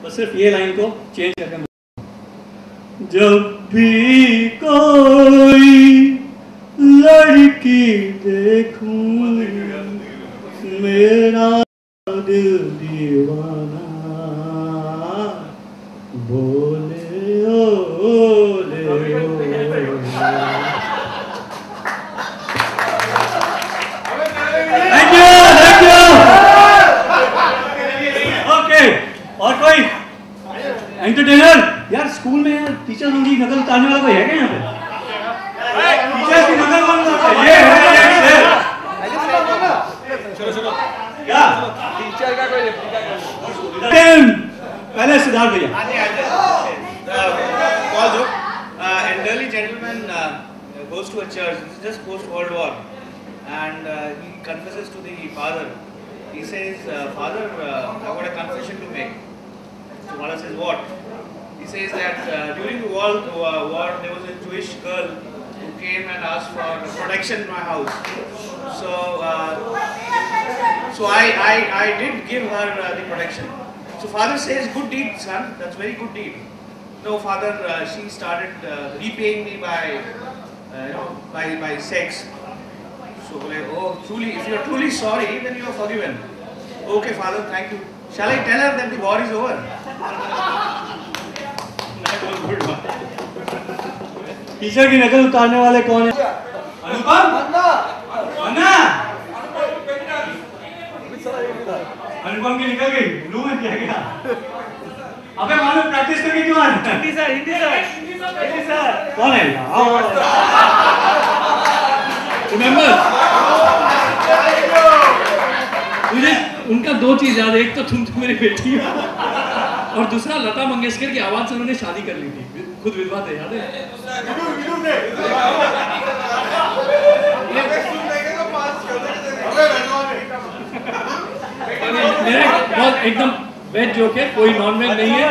बस सिर्फ ये लाइन को चेंज करके, जब भी कोई लड़की देखूं मेरा दिल दीवाना बोले ओले थैंक यू। ओके, और कोई एंटरटेनर? यार स्कूल में यार टीचर की नकल उतारने वाला कोई है क्या यहाँ पे? टीचर की नकल ये है क्या? टीचर का कोई पहले सिद्धार्थ भैया। Elderly gentleman goes to a church. This is just post World War, and he confesses to the father. He says, "Father, I've got a confession to make." So father says, "What?" He says that during the war there was a Jewish girl who came and asked for protection in my house. So I did give her the protection. So father says, "Good deed, son. That's very good deed." No, father, she started repaying me by sex. So, oh, truly, if you are truly sorry, then you are forgiven. Okay, father, thank you. Shall I tell her that the war is over? Teacher की नकल उतारने वाले कौन है? अनुपम? अन्ना? अनुपम की निकल गई, लू में क्या गया? अबे मालूम प्रैक्टिस करके क्यों आ रहा है? हिंदी सर। कौन है? रिमेंबर, मुझे उनका दो चीज याद है, एक तो तुम मेरी बेटी हो और दूसरा लता मंगेशकर की आवाज से उन्होंने शादी कर ली थी, खुद विधवा थे, याद है? मेरा बहुत एकदम वेज जोक है, कोई नॉन वेज नहीं है।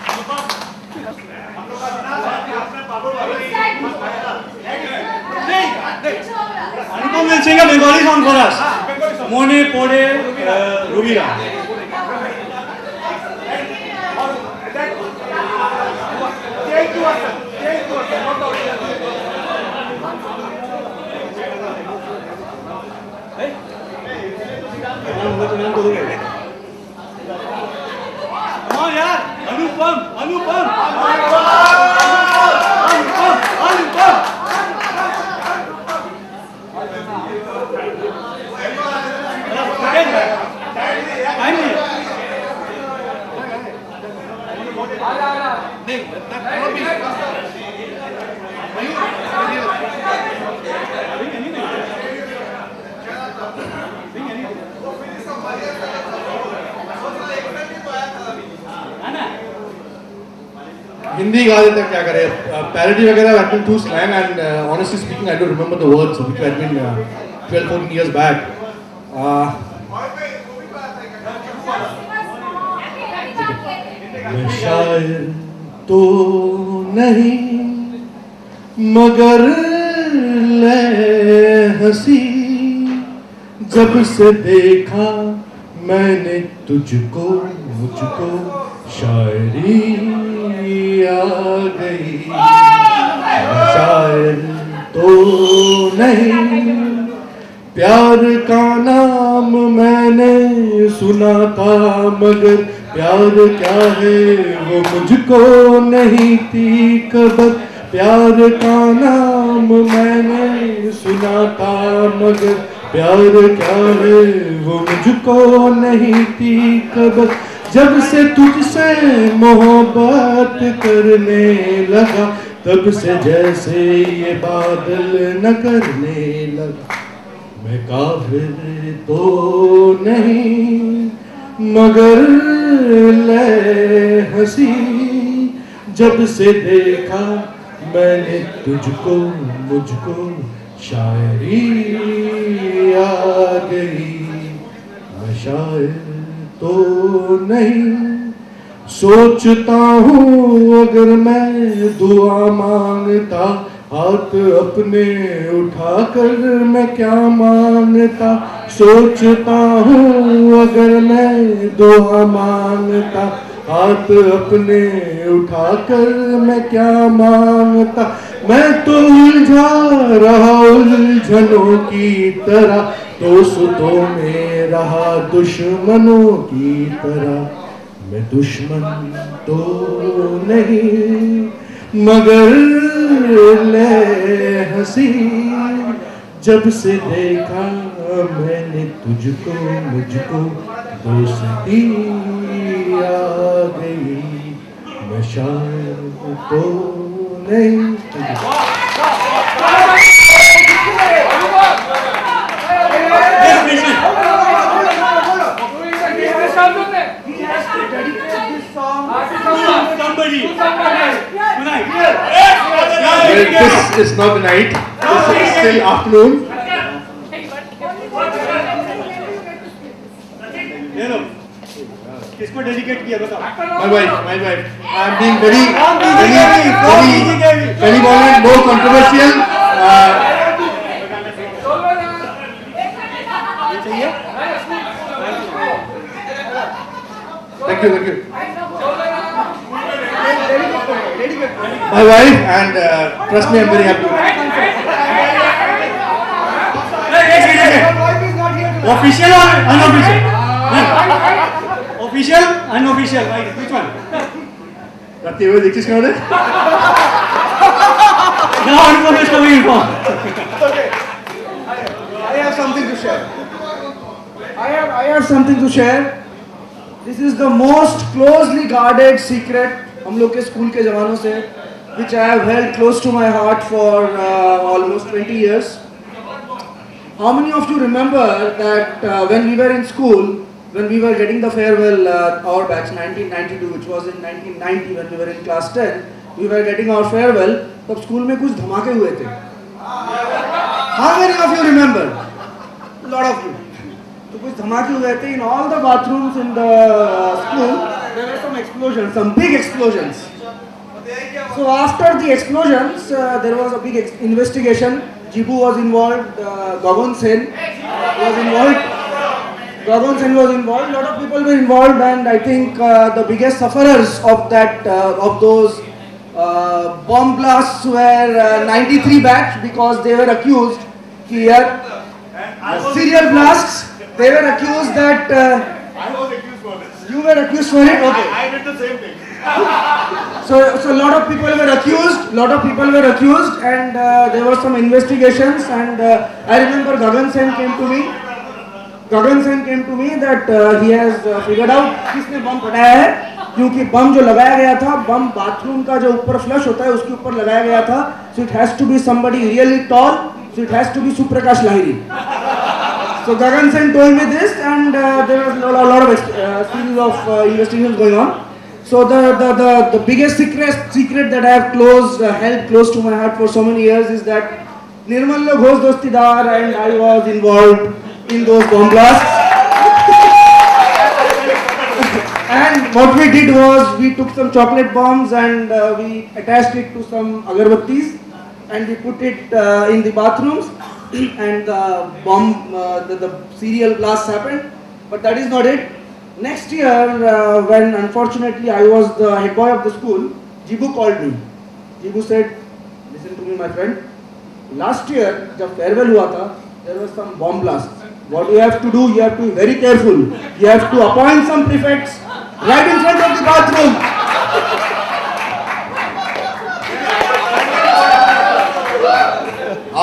अनुपम will sing a Bengali song for us. Mone pore Rubira. Come on यार, अनुपम। हिंदी गा देते क्या करें, पैरोडी वगैरह had been too slang and honestly speaking I don't remember the words which had been 12-14 years back. मैं शायर तो नहीं मगर ले हंसी, जब से देखा मैंने तुझको मुझको शायरी आ गई। शायर तो नहीं, प्यार का नाम मैंने सुना था मगर प्यार क्या है वो मुझको नहीं थी खबर। प्यार का नाम मैंने सुना था मगर प्यार क्या है वो मुझको नहीं थी खबर। जब से तुझसे मोहब्बत करने लगा तब से जैसे ये बादल न करने लगा। मैं काफिर तो नहीं मगर ले हंसी, जब से देखा मैंने तुझको मुझको शायरी आ गई। मैं शायर तो नहीं, सोचता हूँ अगर मैं दुआ मांगता हाथ अपने उठाकर मैं क्या मांगता, सोचता हूँ अगर मैं दुआ मांगता। हाथ अपने उठाकर मैं क्या मांगता, मैं तो उलझा रहा उलझनों की तरह, दोस्तों में रहा दुश्मनों की तरह। मैं दुश्मन तो नहीं मगर ले हंसी, जब से देखा मैंने तुझको मुझको दोस्ती आ गई। मैं शायद तो नहीं। This is not the night. This is still afternoon. किसको डेडिकेट किया बताओ? My wife. I am being very benevolent, more controversial. Thank you. My wife, and trust me, I'm very happy. Official or unofficial? Official, unofficial. Which one? Rati, you did this now? Now information coming in from. Okay. I have something to share. I have something to share. This is the most closely guarded secret हम लोग के school के ज़मानों से, which I have held close to my heart for almost 20 years. How many of you remember that when we were in school, when we were getting the farewell, our batch 1992, which was in 1990 when we were in class 10, we were getting our farewell, तब school में कुछ धमाके हुए थे. How many of you remember? A lot of you. तो कुछ धमाके हुए थे. In all the bathrooms in the school, there were some explosions, some big explosions. So after the explosions, there was a big investigation. Jibu was involved, Gagan Sen was involved. A lot of people were involved, and I think the biggest sufferers of that, of those bomb blasts were 93 batch, because they were accused here. Serial blasts. They were accused that. I was accused for this. You were accused for it? Okay. I did the same thing. So a lot of people were accused, and there were some investigations, and I remember Gagan Sen came to me that he has figured out किसने बम फटाया है, क्योंकि बम जो लगाया गया था, बम bathroom का जो ऊपर फ्लश होता है उसके ऊपर लगाया गया था. So it has to be somebody really tall, so it has to be Suprakash Lahiri. So Gagan Sen told me this, and there was a lot of series of investigations going on. So the biggest secret that I have held close to my heart for so many years is that Nirmal Ghosh Dostidar and I was involved in those bomb blasts. And what we did was we took some chocolate bombs and we attached it to some agarbattis and we put it in the bathrooms and the bomb, the serial blasts happened. But that is not it. Next year, when unfortunately I was the head boy of the school, Jibu called me. Jibu said, "Listen to me, my friend. Last year, जब farewell हुआ था, there was some bomb blast. What you have to do, you have to be very careful. You have to appoint some prefects right in front of the bathroom."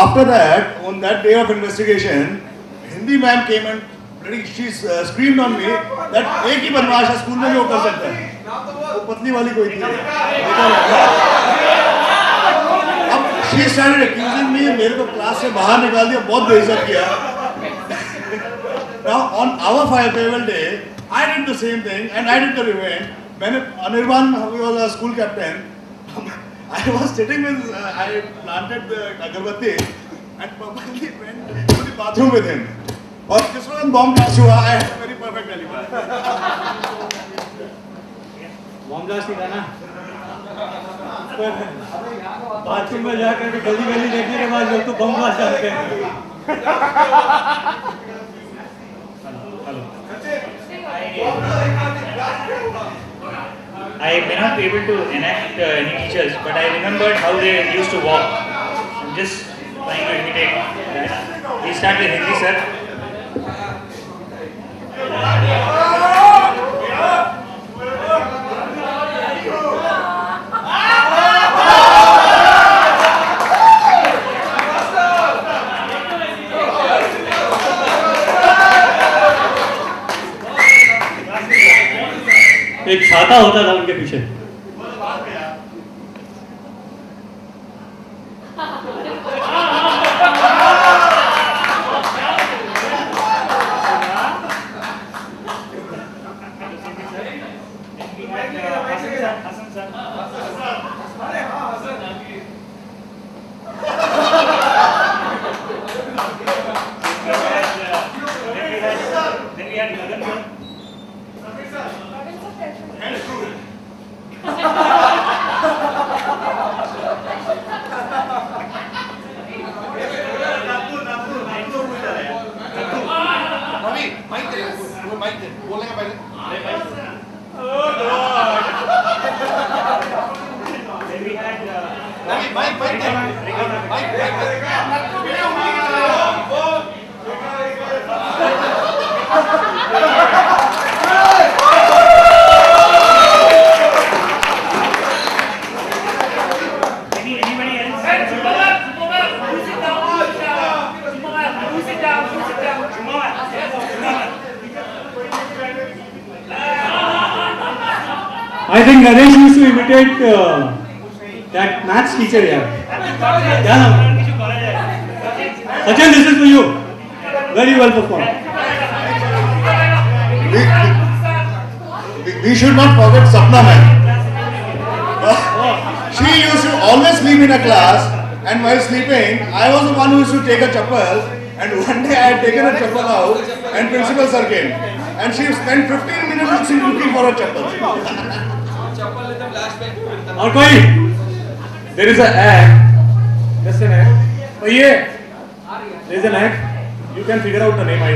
After that, on that day of investigation, Hindi ma'am came and she screamed on me that एक ही बदमाश है school में जो कर सकता है. वो पतली वाली कोई थी. अब she started accusing me, मेरे को क्लास से बाहर निकाल दिया, बहुत बेइज्जत किया. Now on our farewell day, I did the same thing and I did the revenge. मैंने Anirban, who was a school captain, I was sitting with, I planted the agarbatti and purposely went to the bathroom with him. और जिस वक्त bomb blast हुआ, I had a very perfect alibi. Bomb blast ही था ना? Bathroom में जाकर के गली गली देखने के बाद लोग तो बम ब्लास्ट जानते हैं। I may not be able to enact any teachers, but I remembered how they used to walk. I'm just trying to imitate that. We start with Hindi, sir. एक छाता होता था उनके पीछे। I think Ganesh used to imitate that maths teacher here. क्या नाम? Sachin, this is for you. Very well performed. We should not forget Sapna ma'am. She used to always sleep in a class, and while sleeping, I was the one who used to take a chappal, and one day I had taken a chappal out, and principal sir came, and she spent 15 minutes looking for a chappal. और कोई? There is an act. Just an act. Oh yeah. There is an act. You can figure out the name. I